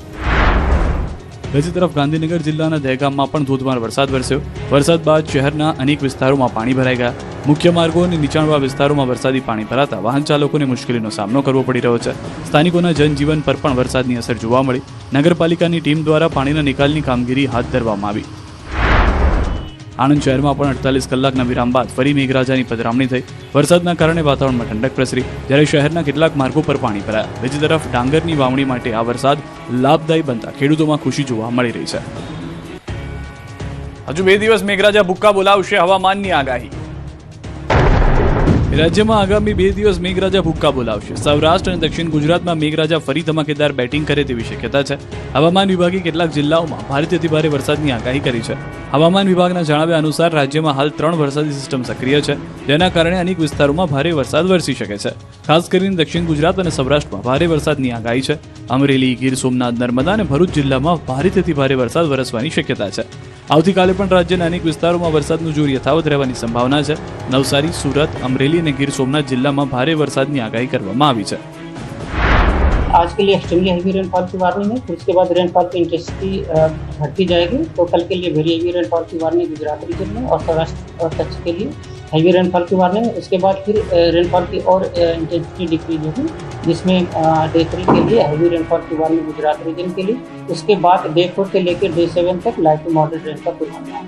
બીજી તરફ ગાંધીનગર જિલ્લાના દહેગામમાં પણ ધોધમાર વરસાદ વરસ્યો. વરસાદ બાદ શહેરના અનેક વિસ્તારોમાં પાણી ભરાઈ ગયા. મુખ્ય માર્ગો અને નીચાણવાળા વિસ્તારોમાં વરસાદી પાણી ભરાતા વાહન ચાલકોને મુશ્કેલીનો સામનો કરવો પડી રહ્યો છે. સ્થાનિકોના જનજીવન પર પણ વરસાદની અસર જોવા મળી. નગરપાલિકાની ટીમ દ્વારા પાણીના નિકાલની કામગીરી હાથ ધરવામાં આવી. આણંદ શહેરમાં પણ 48 કલાકના વિરામ બાદ ફરી મેઘરાજાની પધરામણી થઈ. વરસાદના કારણે વાતાવરણમાં ઠંડક પ્રસરી, જ્યારે શહેરના કેટલાક માર્ગો પર પાણી ભરાયા. બીજી તરફ ડાંગરની વાવણી માટે આ વરસાદ લાભદાયી બનતા ખેડૂતોમાં ખુશી જોવા મળી રહી છે. હજુ 2 દિવસ મેઘરાજા ભૂક્કા બોલાવશે, હવામાનની આગાહી. રાજ્યમાં આગામી 2 દિવસ મેઘરાજા ભૂક્કા બોલાવશે. સૌરાષ્ટ્ર અને દક્ષિણ ગુજરાતમાં મેઘરાજા ફરી ધમાકેદાર બેટિંગ કરે તેવી શક્યતા છે. હવામાન વિભાગે કેટલાક જિલ્લાઓમાં ભારેથી અતિભારે વરસાદની આગાહી કરી છે. હવામાન વિભાગના જણાવ્યા અનુસાર રાજ્યમાં હાલ 3 વરસાદી સિસ્ટમ સક્રિય છે, જેના કારણે અનેક વિસ્તારોમાં ભારે વરસાદ વરસી શકે છે. ખાસ કરીને દક્ષિણ ગુજરાત અને સૌરાષ્ટ્રમાં ભારે વરસાદની આગાહી છે. અમરેલી, ગીર સોમનાથ, નર્મદા અને ભરૂચ જિલ્લામાં ભારેથી અતિભારે વરસાદ વરસવાની શક્યતા છે. આવતીકાલે પણ રાજ્યના અનેક વિસ્તારોમાં વરસાદનું જોર યથાવત રહેવાની સંભાવના છે. નવસારી, સુરત, અમરેલી અને ગીર સોમનાથ જિલ્લામાં ભારે વરસાદની આગાહી કરવામાં આવી છે. आज के लिए एक्सट्रीमली हैवी रेनफॉल की वार्निंग है, फिर उसके बाद रेनफॉल की इंटेंसिटी घटती जाएगी. तो कल के लिए वेरी हैवी रेनफॉल की वार्निंग गुजरात रीजन में और सौराष्ट्र और कच्छ के लिए हैवी रेनफॉल की वार्निंग. उसके बाद फिर रेनफॉल की और इंटेंसिटी डिक्रीज होगी, जिसमें डे 3 के लिए हैवी रेनफॉल की वार्निंग गुजरात रीजन के लिए. उसके बाद डे 4 से लेकर डे 7 तक लाइट टू मॉडरेट रेन का पूर्वानुमान.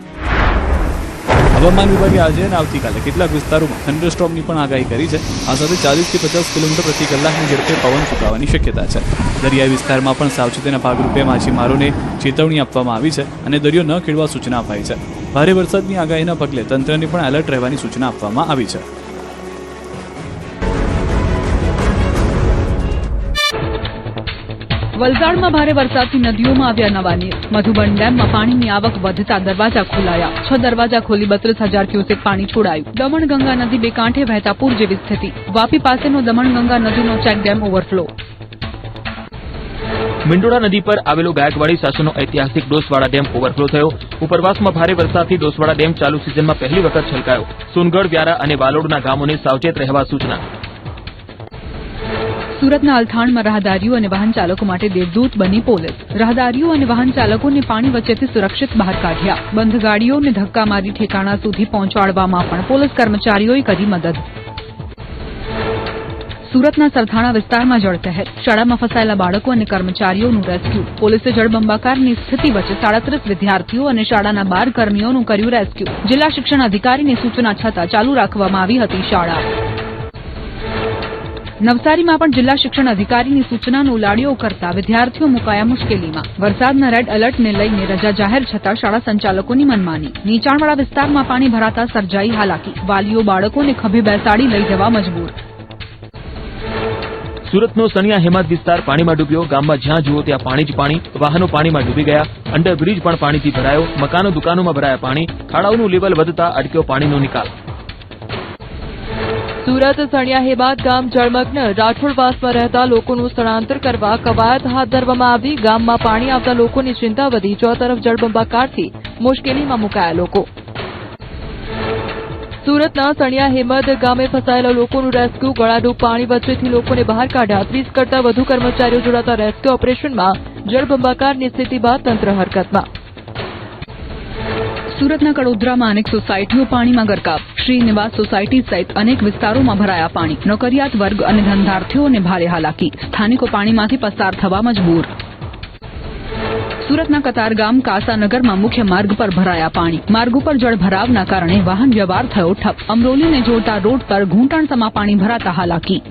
હવામાન વિભાગે આજે અને આવતીકાલે કેટલાક વિસ્તારોમાં થંડરસ્ટોર્મની પણ આગાહી કરી છે. આ સાથે 40 થી 50 કિલોમીટર પ્રતિ કલાકની ઝડપે પવન ફૂંકાવાની શક્યતા છે. દરિયાઈ વિસ્તારમાં પણ સાવચેતીના ભાગરૂપે માછીમારોને ચેતવણી આપવામાં આવી છે અને દરિયો ન ખેડવા સૂચના અપાઈ છે. ભારે વરસાદની આગાહીના પગલે તંત્રને પણ એલર્ટ રહેવાની સૂચના આપવામાં આવી છે. વલસાડમાં ભારે વરસાદથી નદીઓમાં આવ્યા નવા નીર. મધુબન ડેમમાં પાણીની આવક વધતા દરવાજા ખોલાયા. 6 દરવાજા ખોલી 32,000 ક્યુસેક પાણી છોડાયું. દમણગંગા નદી બે કાંઠે વહેતા પૂર જેવી સ્થિતિ. વાપી પાસેનો દમણગંગા નદીનો ચેક ડેમ ઓવરફ્લો. મીંડોળા નદી પર આવેલો ગાયકવાડી શાસનનો ઐતિહાસિક ડોસવાડા ડેમ ઓવરફ્લો થયો. ઉપરવાસમાં ભારે વરસાદથી ડોસવાડા ડેમ ચાલુ સિઝનમાં પહેલી વખત છલકાયો. સોનગઢ, વ્યારા અને વાલોડના ગામોને સાવચેત રહેવા સૂચના. સુરતના અલથાણમાં રાહદારીઓ અને વાહન ચાલકો માટે દેવદૂત બની પોલીસ. રાહદારીઓ અને વાહન ચાલકોને પાણી વચ્ચેથી સુરક્ષિત બહાર કાઢ્યા. બંધ ગાડીઓને ધક્કા મારી ઠેકાણા સુધી પહોંચાડવામાં પણ પોલીસ કર્મચારીઓએ કરી મદદ. સુરતના સરથાણા વિસ્તારમાં જળકહેર. શાળામાં ફસાયેલા બાળકો અને કર્મચારીઓનું રેસ્ક્યુ. પોલીસે જળબંબાકારની સ્થિતિ વચ્ચે 37 વિદ્યાર્થીઓ અને શાળાના 12 કર્મીઓનું કર્યું રેસ્ક્યુ. જિલ્લા શિક્ષણ અધિકારીની સૂચના છતાં ચાલુ રાખવામાં આવી હતી શાળા. નવસારીમાં પણ જિલ્લા શિક્ષણ અધિકારીની સૂચનાનો ઉલાડિયો કરતા વિદ્યાર્થીઓ મુકાયા મુશ્કેલીમાં. વરસાદના રેડ એલર્ટને લઈને રજા જાહેર છતાં શાળા સંચાલકોની મનમાની. નીચાણવાળા વિસ્તારમાં પાણી ભરાતા સર્જાઈ હાલાકી. વાલીઓ બાળકોને ખભે બેસાડી લઈ જવા મજબૂર. સુરતનો સણિયા હેમાદ વિસ્તાર પાણીમાં ડૂબ્યો. ગામમાં જ્યાં જુઓ ત્યાં પાણી જ પાણી. વાહનો પાણીમાં ડૂબી ગયા. અંડરબ્રિજ પણ પાણીથી ભરાયો. મકાનો, દુકાનોમાં ભરાયા પાણી. ખાડાઓનું લેવલ વધતા અટક્યો પાણીનો નિકાલ. સુરત સણિયા હેમાદ ગામ જળમગ્ન. રાઠોડવાસમાં રહેતા લોકોનું સ્થળાંતર કરવા કવાયત હાથ ધરવામાં આવી. ગામમાં પાણી આવતા લોકોની ચિંતા વધી. ચોતરફ જળબંબાકારથી મુશ્કેલીમાં મુકાયા લોકો. સુરતના સણિયા હેમદ ગામે ફસાયેલા લોકોનું રેસ્ક્યુ. ગળાડૂબ પાણી વચ્ચેથી લોકોને બહાર કાઢ્યા. 30 કરતા વધુ કર્મચારીઓ જોડાતા રેસ્ક્યુ ઓપરેશનમાં જળબંબાકારની સ્થિતિ બાદ તંત્ર હરકતમાં. સુરતના કડોદરામાં અનેક સોસાયટીઓ પાણીમાં ગરકાવ. શ્રીનિવાસ સોસાયટી સહિત અનેક વિસ્તારોમાં ભરાયા પાણી. નોકરિયાત વર્ગ અને ધંધાર્થીઓને ભારે હાલાકી. સ્થાનિકો પાણીમાંથી પસાર થવા મજબૂર. સુરતના કતારગામ કાસાનગરમાં મુખ્ય માર્ગ પર ભરાયા પાણી. માર્ગ ઉપર જળભરાવના કારણે વાહન વ્યવહાર થયો ઠપ. અમરોલીને જોડતા રોડ પર ઘૂંટણસમા પાણી ભરાતા હાલાકી.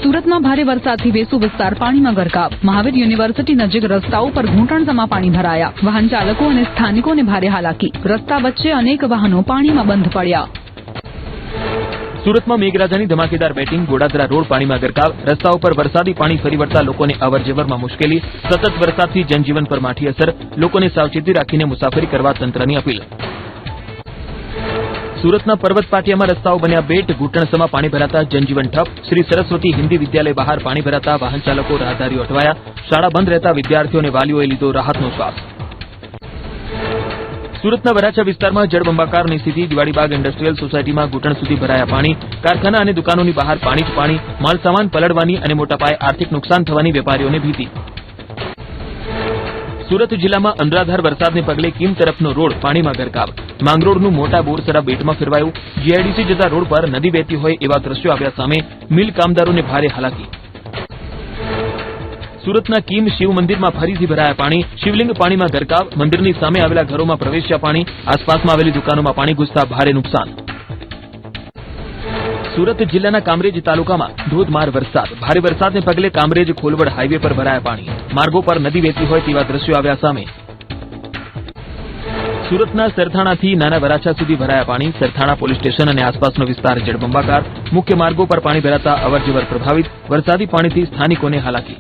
સુરતમાં ભારે વરસાદથી વેસુ વિસ્તાર પાણીમાં ગરકાવ. મહાવીર યુનિવર્સિટી નજીક રસ્તાઓ પર ઘૂંટણસમા પાણી ભરાયા. વાહન ચાલકો અને સ્થાનિકોને ભારે હાલાકી. રસ્તા વચ્ચે અનેક વાહનો પાણીમાં બંધ પડ્યા. સુરતમાં મેઘરાજાની ધમાકેદાર બેટિંગ, ગોડાદરા રોડ પાણીમાં ગરકાવ, રસ્તાઓ પર વરસાદી પાણી ફરી વળતા લોકોને અવરજવરમાં મુશ્કેલી, સતત વરસાદથી જનજીવન પર માઠી અસર, લોકોને સાવચેતી રાખીને મુસાફરી કરવા તંત્રની અપીલ. સુરતના પર્વત પાટિયામાં રસ્તાઓ બન્યા બેટ, ઘૂંટણસમાં પાણી ભરાતા જનજીવન ઠપ, શ્રી સરસ્વતી હિન્દી વિદ્યાલય બહાર પાણી ભરાતા વાહન ચાલકો રાહદારીઓ અટવાયા, શાળા બંધ રહેતા વિદ્યાર્થીઓ અને વાલીઓએ લીધો રાહતનો શ્વાસ. સુરતના વરાછા વિસ્તારમાં જળબંબાકારની સ્થિતિ, દિવાળીબાગ ઇન્ડસ્ટ્રીયલ સોસાયટીમાં ઘૂંટણ સુધી ભરાયા પાણી, કારખાના અને દુકાનોની બહાર પાણી જ પાણી, માલસામાન પલળવાની અને મોટા પાયે આર્થિક નુકસાન થવાની વેપારીઓને ભીતિ. સુરત જિલ્લામાં અનરાધાર વરસાદને પગલે કીમ તરફનો રોડ પાણીમાં ગરકાવ, માંગરોળનું મોટા બોરસરા બેટમાં ફેરવાયું, જીઆઈડીસી જતા રોડ પર નદી વહેતી હોય એવા દ્રશ્યો આવ્યા સામે, મિલ કામદારોને ભારે હાલાકી. સુરતના કીમ શિવ મંદિરમાં ફરીથી ભરાયા પાણી, શિવલિંગ પાણીમાં ગરકાવ, મંદિરની સામે આવેલા ઘરોમાં પ્રવેશ્યા પાણી, આસપાસમાં આવેલી દુકાનોમાં પાણી ઘૂસતા ભારે નુકસાન. સુરત જિલ્લાના કામરેજ તાલુકામાં ધોધમાર વરસાદ, ભારે વરસાદને પગલે કામરેજ ખોલવડ હાઈવે પર ભરાયા પાણી, માર્ગો પર નદી વહેતી હોય તેવા દ્રશ્યો આવ્યા સામે. સુરતના સરથાણાથી નાના વરાછા સુધી ભરાયા પાણી, સરથાણા પોલીસ સ્ટેશન અને આસપાસનો વિસ્તાર જળબંબાકાર, મુખ્ય માર્ગો પર પાણી ભરાતા અવરજવર પ્રભાવિત, વરસાદી પાણીથી સ્થાનિકોને હાલાકી.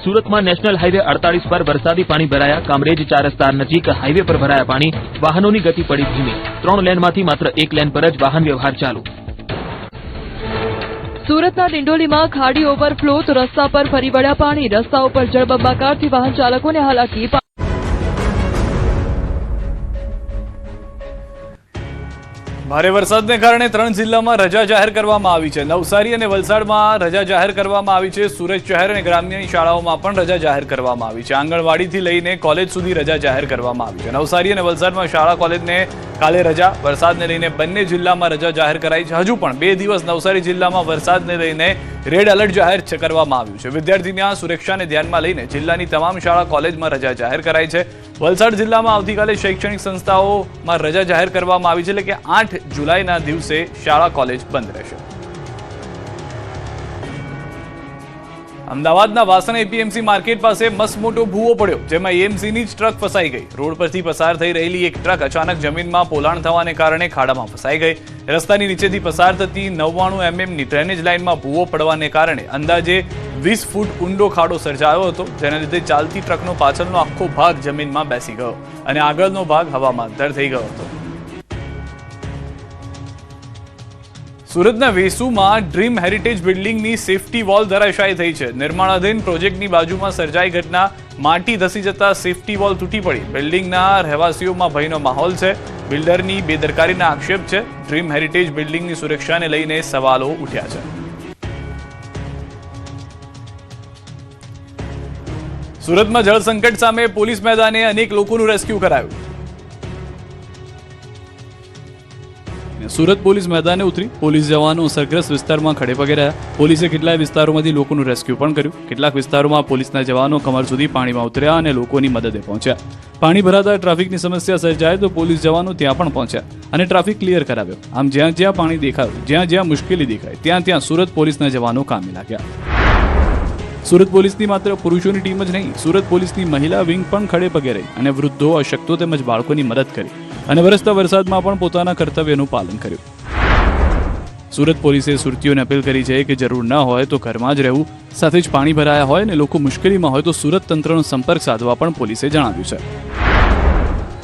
સુરતમાં નેશનલ હાઈવે 48 પર વરસાદી પાણી ભરાયા, કામરેજ 4 રસ્તા નજીક હાઈવે પર ભરાયા પાણી, વાહનોની ગતિ પડી ધીમી, 3 લેનમાંથી માત્ર 1 લેન પર જ વાહન વ્યવહાર ચાલુ. સુરતના ડિંડોલીમાં ખાડી ઓવરફ્લો તો રસ્તા પર ફરી વળ્યા પાણી, રસ્તાઓ પર જળબંબાકારથી વાહન ચાલકોને હાલાકી. ભારે વરસાદને કારણે 3 જિલ્લામાં રજા જાહેર કરવામાં આવી છે. નવસારી અને વલસાડમાં રજા જાહેર કરવામાં આવી છે. સુરત શહેર અને ગ્રામ્યની શાળાઓમાં પણ રજા જાહેર કરવામાં આવી છે. આંગણવાડીથી લઈને કોલેજ સુધી રજા જાહેર કરવામાં આવી છે. નવસારી અને વલસાડમાં શાળા કોલેજને કાલે રજા, વરસાદને લઈને બંને જિલ્લામાં રજા જાહેર કરાઈ છે. હજુ પણ 2 દિવસ નવસારી જિલ્લામાં વરસાદને લઈને રેડ એલર્ટ જાહેર કરવામાં આવ્યું છે. વિદ્યાર્થીની સુરક્ષાને ધ્યાનમાં લઈને જિલ્લાની તમામ શાળા કોલેજમાં રજા જાહેર કરાઈ છે. વલસાડ જિલ્લામાં આવતીકાલે શૈક્ષણિક સંસ્થાઓમાં રજા જાહેર કરવામાં આવી છે, એટલે કે 8 જુલાઈના દિવસે શાળા કોલેજ બંધ રહેશે. અમદાવાદના વાસણ એપીએમસી માર્કેટ પાસે મસમોટો ભૂવો પડ્યો, જેમાં એએમસીની જ ટ્રક ફસાઈ ગઈ. રોડ પરથી પસાર થઈ રહેલી એક ટ્રક અચાનક જમીનમાં પોલાણ થવાને કારણે ખાડામાં ફસાઈ ગઈ. રસ્તાની નીચેથી પસાર થતી 99 mmની ડ્રેનેજ લાઇનમાં ભૂવો પડવાને કારણે અંદાજે 20 ફૂટ ઊંડો ખાડો સર્જાયો હતો, જેના લીધે ચાલતી ટ્રકનો પાછળનો આખો ભાગ જમીનમાં બેસી ગયો અને આગળનો ભાગ હવામાં દર થઈ ગયો હતો. સુરતના વેસુમાં ડ્રીમ હેરિટેજ બિલ્ડિંગની સેફટી વોલ ધરાશાયી થઈ છે. નિર્માણાધીન પ્રોજેક્ટની બાજુમાં સર્જાઈ ઘટના, માટી ધસી જતા સેફટી વોલ તૂટી પડી. બિલ્ડિંગના રહેવાસીઓમાં ભયનો માહોલ છે. બિલ્ડરની બેદરકારીના આક્ષેપ છે. ડ્રીમ હેરિટેજ બિલ્ડિંગની સુરક્ષાને લઈને સવાલો ઉઠ્યા છે. સુરતમાં જળ સંકટ સામે પોલીસ મેદાને અનેક લોકોનું રેસ્ક્યુ કરાયું. સુરત પોલીસ મેદાને ઉતરી પોલીસ જવાનો અસરગ્રસ્ત વિસ્તારમાં ખડે પગે રહ્યા. પોલીસે કેટલાય વિસ્તારોમાંથી લોકોનું રેસ્ક્યુ પણ કર્યું. કેટલાક વિસ્તારોમાં પોલીસના જવાનો કમર સુધી પાણીમાં ઉતર્યા અને લોકોની મદદે પહોંચ્યા. પાણી ભરાતા ટ્રાફિકની સમસ્યા સર્જાય તો પોલીસ જવાનો ત્યાં પણ પહોંચ્યા અને ટ્રાફિક ક્લિયર કરાવ્યો. આમ જ્યાં જ્યાં પાણી દેખાયું, જ્યાં જ્યાં મુશ્કેલી દેખાય, ત્યાં ત્યાં સુરત પોલીસના જવાનો કામે લાગ્યા. સુરત પોલીસની માત્ર પુરુષોની ટીમ જ નહીં, સુરત પોલીસની મહિલા વિંગ પણ ખડે પગે રહી અને વૃદ્ધો, અશક્તો તેમજ બાળકોની મદદ કરી અને વરસતા વરસાદમાં પણ પોતાના કર્તવ્યનું પાલન કર્યું. સુરત પોલીસે સુરતીઓને અપીલ કરી છે કે જરૂર ન હોય તો ઘરમાં જ રહેવું, સાથે જ પાણી ભરાયા હોય અને લોકો મુશ્કેલીમાં હોય તો સુરત તંત્રનો સંપર્ક સાધવા પણ પોલીસે જણાવ્યું છે.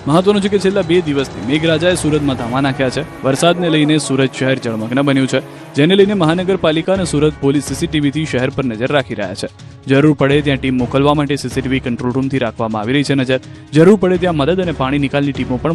મહત્વનું છે કે છેલ્લા 2 દિવસથી મેઘરાજાએ સુરતમાં ધામા નાખ્યા છે. વરસાદને લઈને સુરત શહેર જળમગ્ન બન્યું છે, જેને લઈને મહાનગરપાલિકા અને સુરત પોલીસ સીસીટીવીથી શહેર પર નજર રાખી રહ્યા છે. જરૂર પડે ત્યાં ટીમ મોકલવા માટે સીસીટીવી કંટ્રોલ રૂમથી રાખવામાં આવી રહી છે નજર. જરૂર પડે ત્યાં મદદ અને પાણી નિકાલની ટીમો પણ